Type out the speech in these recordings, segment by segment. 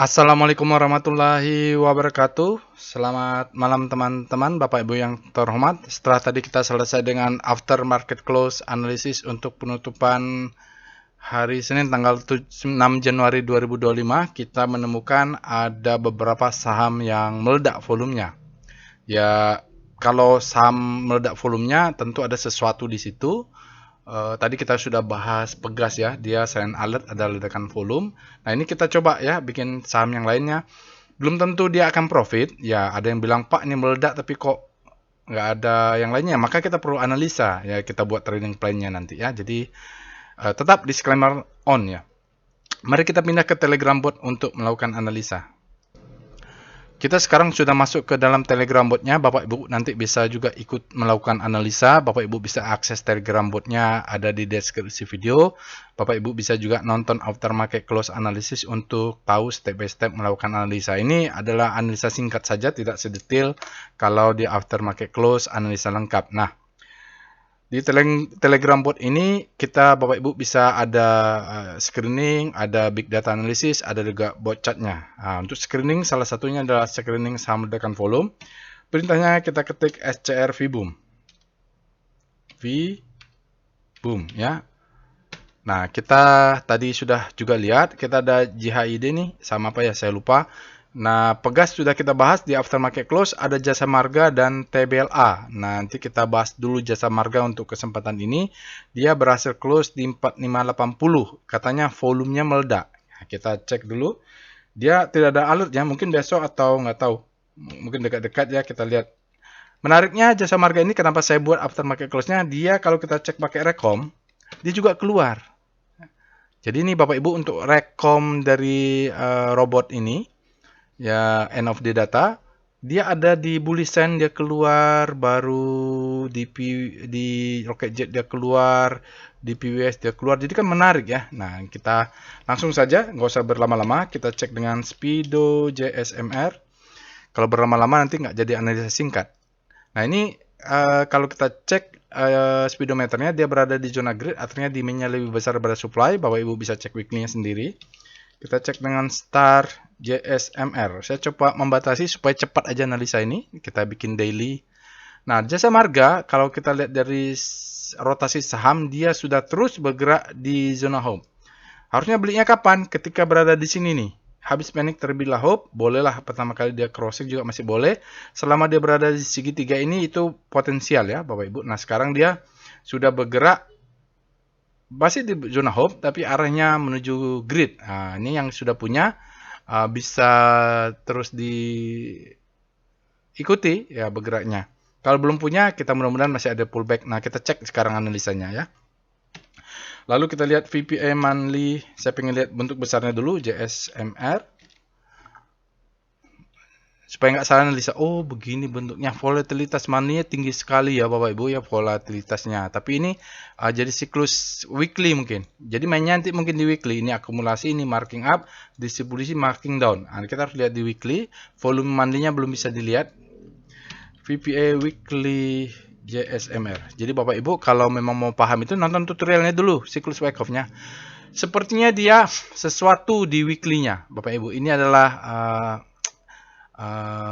Assalamualaikum warahmatullahi wabarakatuh. Selamat malam teman-teman, Bapak Ibu yang terhormat. Setelah tadi kita selesai dengan after market close analysis untuk penutupan hari Senin tanggal 6 Januari 2025, kita menemukan ada beberapa saham yang meledak volumenya. Ya, kalau saham meledak volumenya tentu ada sesuatu di situ. Tadi kita sudah bahas Pegas ya, dia selain alert ada ledakan volume. Nah ini kita coba ya bikin saham yang lainnya. Belum tentu dia akan profit. Ya ada yang bilang Pak ini meledak tapi kok nggak ada yang lainnya. Maka kita perlu analisa ya, kita buat trading plan-nya nanti ya. Jadi tetap disclaimer on ya. Mari kita pindah ke Telegram bot untuk melakukan analisa. Kita sekarang sudah masuk ke dalam Telegram botnya. Bapak Ibu nanti bisa juga ikut melakukan analisa. Bapak Ibu bisa akses Telegram botnya, ada di deskripsi video. Bapak Ibu bisa juga nonton aftermarket close analysis untuk tahu step by step melakukan analisa. Ini adalah analisa singkat saja, tidak sedetail kalau di aftermarket close analisa lengkap. Nah, di Telegram bot ini kita Bapak Ibu bisa ada screening, ada big data analysis, ada juga bot chartnya. Nah, untuk screening salah satunya adalah screening saham ledakan volume. Perintahnya kita ketik SCR VBOOM. VBOOM ya. Nah, kita tadi sudah juga lihat, kita ada JHID nih, sama apa ya saya lupa. Nah, Pegas sudah kita bahas di aftermarket close, ada Jasa Marga dan TBLA. Nah, nanti kita bahas dulu Jasa Marga untuk kesempatan ini. Dia berhasil close di 4580. Katanya volumenya meledak. Nah, kita cek dulu. Dia tidak ada alert ya, mungkin besok atau nggak tahu. Mungkin dekat-dekat ya, kita lihat. Menariknya Jasa Marga ini kenapa saya buat aftermarket close-nya, dia kalau kita cek pakai rekom, dia juga keluar. Jadi ini Bapak Ibu untuk rekom dari robot ini, ya end of the data, dia ada di bullish trend dia keluar, baru di Rocketjet dia keluar, di PWS dia keluar, jadi kan menarik ya. Nah kita langsung saja, nggak usah berlama-lama, kita cek dengan Speedo JSMR. Kalau berlama-lama nanti nggak jadi analisa singkat. Nah ini kalau kita cek speedometernya, dia berada di zona grid, artinya demand-nya lebih besar daripada supply. Bapak Ibu bisa cek weekly-nya sendiri. Kita cek dengan Star JSMR. Saya coba membatasi supaya cepat aja analisa ini. Kita bikin daily. Nah, Jasa Marga, kalau kita lihat dari rotasi saham, dia sudah terus bergerak di zona hope. Harusnya belinya kapan? Ketika berada di sini nih. Habis panic terlebih hope, bolehlah pertama kali dia crossing juga masih boleh. Selama dia berada di segitiga ini itu potensial ya Bapak Ibu. Nah sekarang dia sudah bergerak masih di zona hope tapi arahnya menuju grid. Nah, ini yang sudah punya bisa terus diikuti ya bergeraknya. Kalau belum punya kita mudah-mudahan masih ada pullback. Nah kita cek sekarang analisanya ya. Lalu kita lihat VPA monthly, saya pengen lihat bentuk besarnya dulu, JSMR. Supaya nggak salah analisa, oh begini bentuknya, volatilitas monthly-nya tinggi sekali ya Bapak Ibu ya volatilitasnya. Tapi ini jadi siklus weekly mungkin. Jadi mainnya nanti mungkin di weekly, ini akumulasi, ini marking up, distribusi marking down. Nah, kita harus lihat di weekly, volume monthly-nya belum bisa dilihat. VPA weekly JSMR. Jadi Bapak Ibu kalau memang mau paham itu nonton tutorialnya dulu, siklus Wyckoff-nya. Sepertinya dia sesuatu di weekly-nya, Bapak Ibu. Ini adalah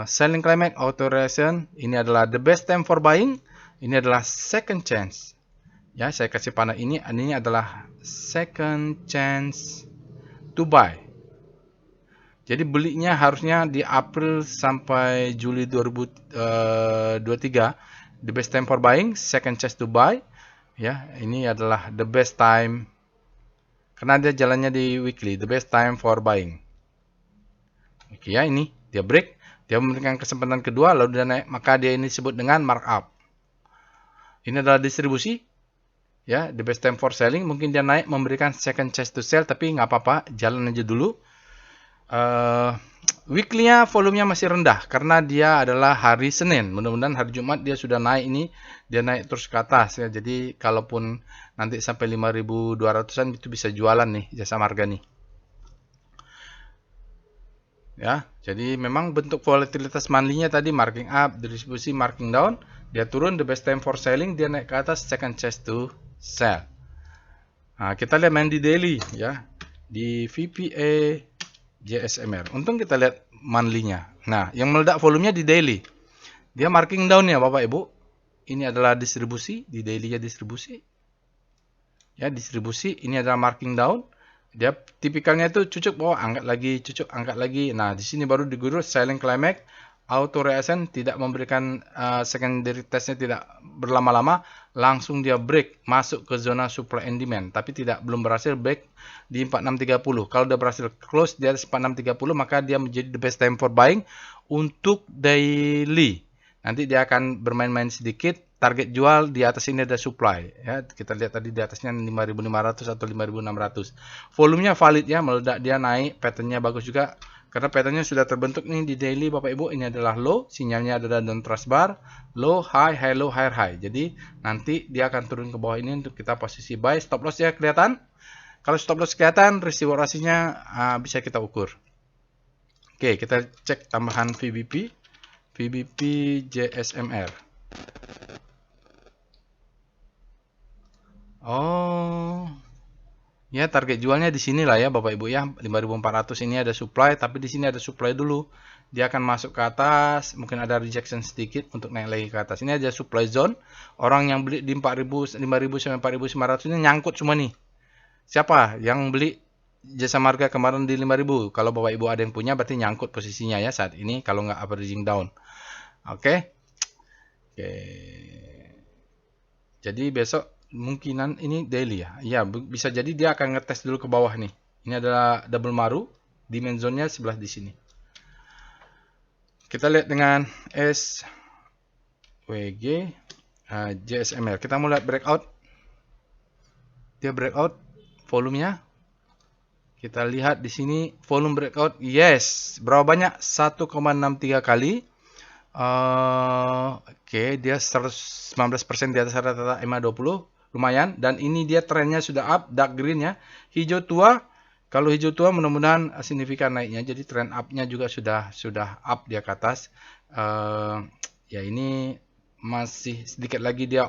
selling climax authorization. Ini adalah the best time for buying. Ini adalah second chance. Ya, saya kasih panah ini adalah second chance to buy. Jadi belinya harusnya di April sampai Juli 2023. The best time for buying, second chance to buy. Ya, ini adalah the best time karena dia jalannya di weekly, the best time for buying. Oke ya, ini dia break, dia memberikan kesempatan kedua lalu dia naik, maka dia ini disebut dengan markup. Ini adalah distribusi. Ya, the best time for selling, mungkin dia naik memberikan second chance to sell tapi nggak apa-apa, jalan aja dulu. Weekly-nya volumenya masih rendah karena dia adalah hari Senin. Mudah-mudahan hari Jumat dia sudah naik ini, dia naik terus ke atas ya. Jadi kalaupun nanti sampai 5.200-an itu bisa jualan nih Jasa Marga nih. Ya, jadi memang bentuk volatilitas monthly-nya tadi marking up, distribusi marking down, dia turun the best time for selling, dia naik ke atas second chance to sell. Nah, kita lihat main di daily ya. Di VPA JSMR. Untung kita lihat monthly-nya. Nah, yang meledak volumenya di daily. Dia marking down ya Bapak Ibu. Ini adalah distribusi, di daily-nya distribusi. Ya, distribusi, ini adalah marking down. Dia tipikalnya itu cucuk bawah, angkat lagi, cucuk, angkat lagi. Nah, di sini baru digurus silent climax, auto reaction, tidak memberikan secondary testnya tidak berlama-lama, langsung dia break masuk ke zona supply and demand, tapi belum berhasil break di 4630. Kalau udah berhasil close di atas 4630, maka dia menjadi the best time for buying untuk daily. Nanti dia akan bermain-main sedikit. Target jual di atas ini ada supply ya. Kita lihat tadi di atasnya 5.500 atau 5.600. Volumenya valid ya, meledak dia naik, patternnya bagus juga. Karena patternnya sudah terbentuk nih di daily Bapak Ibu. Ini adalah low, sinyalnya adalah down trust bar, low, high, low, high. Jadi nanti dia akan turun ke bawah ini untuk kita posisi buy. Stop loss ya kelihatan. Kalau stop loss kelihatan, risiko rasinya bisa kita ukur. Oke, kita cek tambahan VBP. VBP JSMR. Oh, ya target jualnya di sini lah ya Bapak Ibu ya. 5.400 ini ada supply, tapi di sini ada supply dulu. Dia akan masuk ke atas, mungkin ada rejection sedikit untuk naik lagi ke atas. Ini ada supply zone. Orang yang beli di 4.000, 5.000 sampai 4.900 ini nyangkut semua nih. Siapa yang beli Jasa Marga kemarin di 5.000? Kalau Bapak Ibu ada yang punya berarti nyangkut posisinya ya saat ini kalau nggak averaging down. Oke. Oke. Jadi besok kemungkinan ini daily ya. Ya, bisa jadi dia akan ngetes dulu ke bawah nih. Ini adalah double maru, demand zone-nya sebelah di sini. Kita lihat dengan SWG JSMR. Kita mau lihat breakout. Dia breakout volumenya. Kita lihat di sini volume breakout. Yes, berapa banyak? 1,63 kali. Oke, dia 19% di atas rata-rata MA20. Lumayan, dan ini dia trennya sudah up, dark green ya, hijau tua. Kalau hijau tua mudah-mudahan signifikan naiknya, jadi trend up-nya juga sudah up dia ke atas. Ya ini masih sedikit lagi dia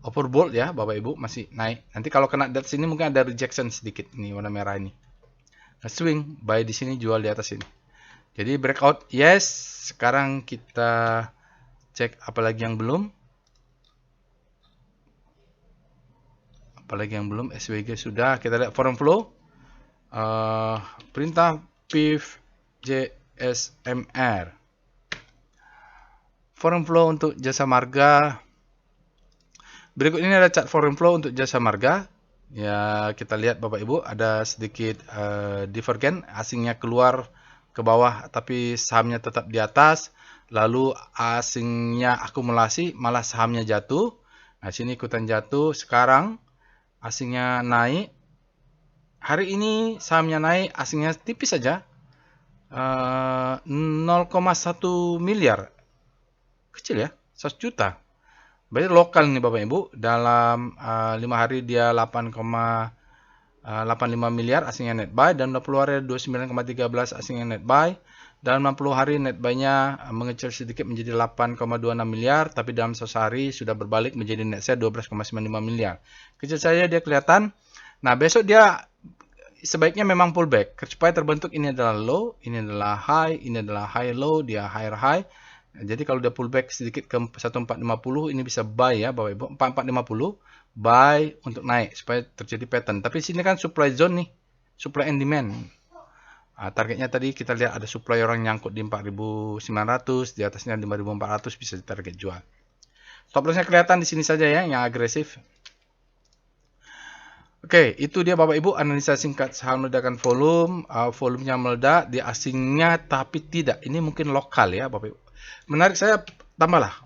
overbought ya Bapak Ibu, masih naik. Nanti kalau kena dari sini mungkin ada rejection sedikit nih warna merah ini. Nah, swing buy di sini, jual di atas ini. Jadi breakout yes. Sekarang kita cek apalagi yang belum. Apalagi yang belum, SWG sudah. Kita lihat forum flow. Perintah PIF JSMR. Forum flow untuk Jasa Marga. Berikut ini ada chart forum flow untuk Jasa Marga. Ya, kita lihat Bapak Ibu ada sedikit divergen, asingnya keluar ke bawah tapi sahamnya tetap di atas. Lalu asingnya akumulasi, malah sahamnya jatuh. Nah, sini ikutan jatuh. Sekarang asingnya naik. Hari ini sahamnya naik, asingnya tipis saja. 0,1 miliar. Kecil ya, 100 juta. Berarti lokal nih Bapak Ibu. Dalam 5 hari dia 8,85 miliar asingnya net buy. Dan 20 hari 29,13 asingnya net buy. Dalam 60 hari net buy-nya mengecil sedikit menjadi 8,26 miliar. Tapi dalam 1 hari sudah berbalik menjadi net sell 12,95 miliar. Kecil saja dia kelihatan. Nah, besok dia sebaiknya memang pullback. Supaya terbentuk ini adalah low, ini adalah high, ini adalah high low, dia higher high. Jadi kalau dia pullback sedikit ke 1450 ini bisa buy ya Bapak Ibu. 4450 buy untuk naik supaya terjadi pattern. Tapi sini kan supply zone nih, supply and demand. Targetnya tadi kita lihat ada supply orang nyangkut di 4900, di atasnya 5400 bisa target jual. Stop lossnya kelihatan di sini saja ya yang agresif. Oke, itu dia Bapak Ibu analisa singkat saham ledakan volume. Volumenya meledak di asingnya tapi tidak. Ini mungkin lokal ya Bapak Ibu. Menarik, saya tambahlah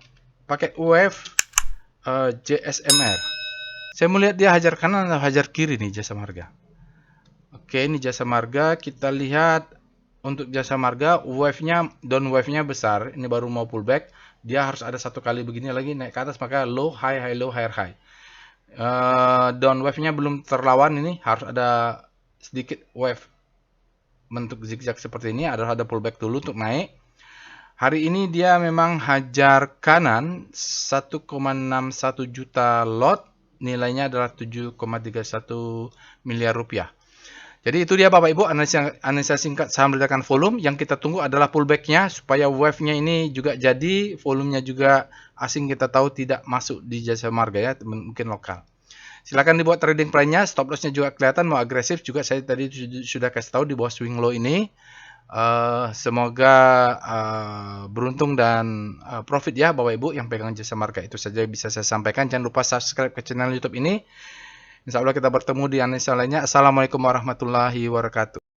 pakai UF JSMR. Saya mau lihat dia hajar kanan atau hajar kiri nih Jasa Marga. Oke, ini Jasa Marga. Kita lihat untuk Jasa Marga wave-nya, down wave-nya besar. Ini baru mau pullback. Dia harus ada satu kali begini lagi naik ke atas, maka low high high low higher high. Down wave-nya belum terlawan, ini harus ada sedikit wave bentuk zigzag seperti ini, ada pullback dulu untuk naik. Hari ini dia memang hajar kanan 1,61 juta lot, nilainya adalah 7,31 miliar rupiah. Jadi itu dia Bapak Ibu analisa singkat saham ledakan volume. Yang kita tunggu adalah pullback-nya supaya wave-nya ini juga jadi, volumenya juga asing kita tahu tidak masuk di Jasa Marga ya, mungkin lokal. Silakan dibuat trading plan-nya, stop loss-nya juga kelihatan mau agresif juga saya tadi sudah kasih tahu di bawah swing low ini. Semoga beruntung dan profit ya Bapak Ibu yang pegang Jasa Marga. Itu saja bisa saya sampaikan. Jangan lupa subscribe ke channel YouTube ini. Insya Allah kita bertemu di analisa lainnya. Assalamualaikum warahmatullahi wabarakatuh.